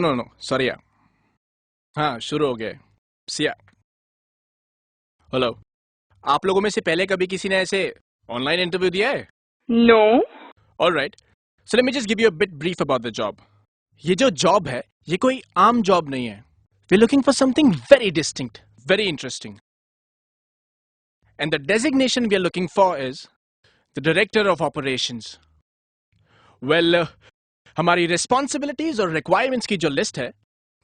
No sorry यार। हाँ शुरू हो गया। सिया हेलो। आप लोगों में से पहले कभी किसी ने ऐसे ऑनलाइन इंटरव्यू दिया है? No. Alright, so let me just give you a bit brief about the job. ये जो जॉब है ये कोई आम जॉब नहीं है। We are looking for something very distinct, very interesting, and the designation we are looking for is the director of operations. Well, हमारी responsibilities और रिक्वायरमेंट्स की जो लिस्ट है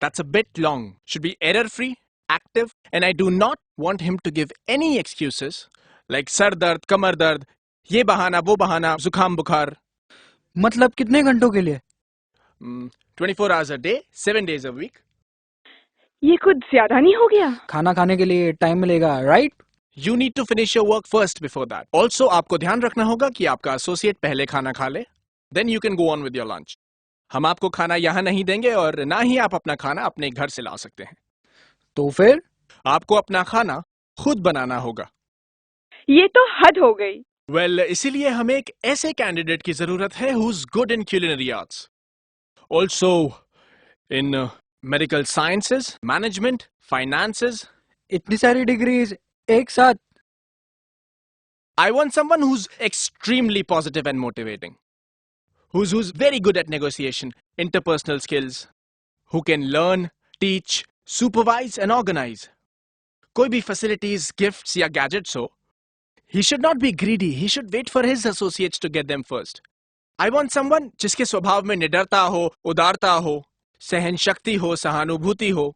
that's a bit long, should be error free, active, and I do not want him to give any excuses like sir दर्द, कमर दर्द, ये बहाना वो बहाना, जुकाम बुखार। मतलब कितने घंटों के लिए? 24 hours a day, 7 days a week. ये कुछ ज्यादा नहीं हो गया? खाना खाने के लिए टाइम मिलेगा, right? You need to finish your work first before that. Also, आपको ध्यान रखना होगा कि आपका एसोसिएट पहले खाना खा ले, then you can go on with your lunch. हम आपको खाना यहाँ नहीं देंगे और ना ही आप अपना खाना अपने घर से ला सकते हैं। तो फिर आपको अपना खाना खुद बनाना होगा। ये तो हद हो गई। वेल, इसीलिए हमें एक ऐसे कैंडिडेट की जरूरत है who's good in culinary arts, also in medical sciences, management, finances. इतनी सारी डिग्रीज एक साथ? I want someone who's extremely positive and motivating, who's very good at negotiation, interpersonal skills, who can learn, teach, supervise and organize. कोई भी facilities, gifts या gadgets हो, he should not be greedy. He should wait for his associates to get them first. I want someone जिसके स्वभाव में निडरता हो, उदारता हो, सहन शक्ति हो, सहानुभूति हो.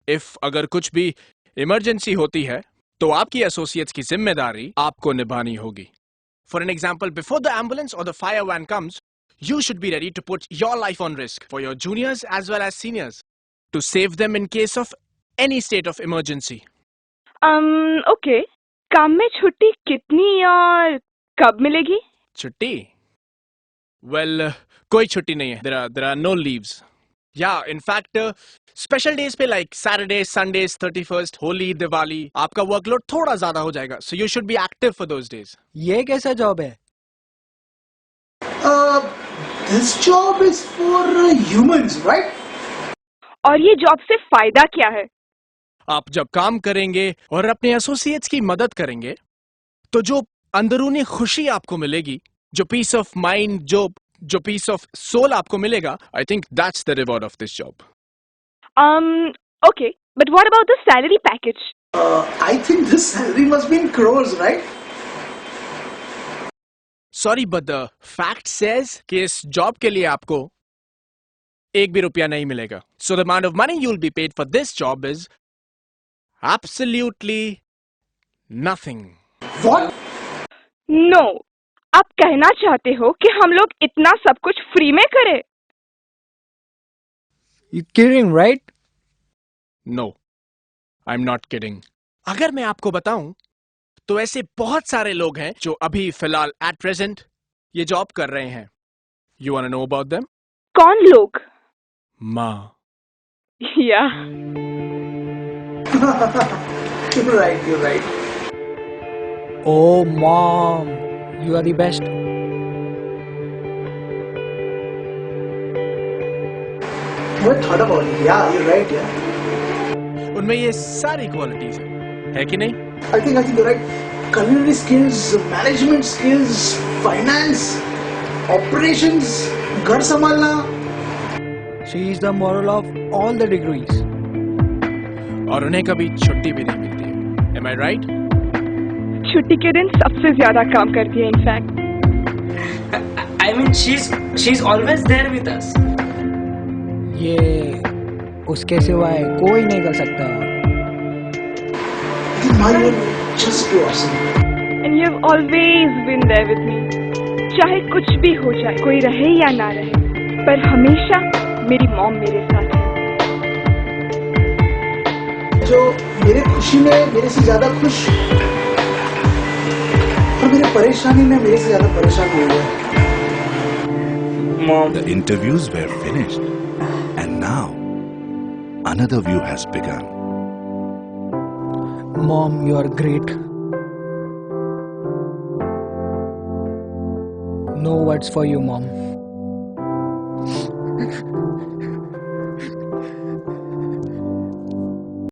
If अगर कुछ भी इमरजेंसी होती है तो आपकी एसोसिएट्स की जिम्मेदारी आपको निभानी होगी. For an example, before the ambulance or the fire van comes, you should be ready to put your life on risk for your juniors as well as seniors to save them in case of any state of emergency. Okay. काम में छुट्टी कितनी और कब मिलेगी? छुट्टी? Well, कोई छुट्टी नहीं है. There are no leaves. Yeah, in fact, special days पे like Saturday, Sundays, 31st, Holi, Diwali आपका वर्कलोड थोड़ा ज्यादा हो जाएगा. So you should be active for those days. ये कैसा जॉब है? This job is for humans, right? और ये जॉब से फायदा क्या है? आप जब काम करेंगे और अपने एसोसिएट्स की मदद करेंगे तो जो अंदरूनी खुशी आपको मिलेगी, जो पीस ऑफ माइंड, जो पीस ऑफ सोल आपको मिलेगा, I think that's the reward of this job. Okay, but what about the salary package? I think the salary must be in crores, right? Sorry but the fact says कि इस job के लिए आपको एक भी रुपया नहीं मिलेगा. So the amount of money you will be paid for this job is absolutely nothing. What? No, आप कहना चाहते हो कि हम लोग इतना सब कुछ फ्री में करें? You kidding, right? No, I am not kidding. अगर मैं आपको बताऊं तो ऐसे बहुत सारे लोग हैं जो अभी फिलहाल एट प्रेजेंट ये जॉब कर रहे हैं. You want to know about them? कौन लोग? माँ. या You're right. Oh, mom, you are the best. Never thought about it. Yeah, you're right. Yeah. उनमें ये सारी क्वालिटीज है कि नहीं? I think you're right. Culinary skills, management skills, finance, operations, घर संभालना. She is the moral of all the degrees. और उन्हें कभी छुट्टी भी नहीं मिलती है. Am I right? छुट्टी के दिन सबसे ज्यादा काम करती है in fact. I mean, she's always there with us. ये उसके सिवाय कोई नहीं कर सकता. My just too awesome. And you have always been there with me. चाहे कुछ भी हो जाए, कोई रहे या ना रहे, पर हमेशा मेरी मॉम मेरे साथ है. जो मेरे खुशी में मेरे से ज्यादा खुश और मेरे परेशानी में मेरे से ज्यादा परेशान हो गया. Mom. The interviews were finished, and now another view has begun. Mom, you are great. No words for you, Mom.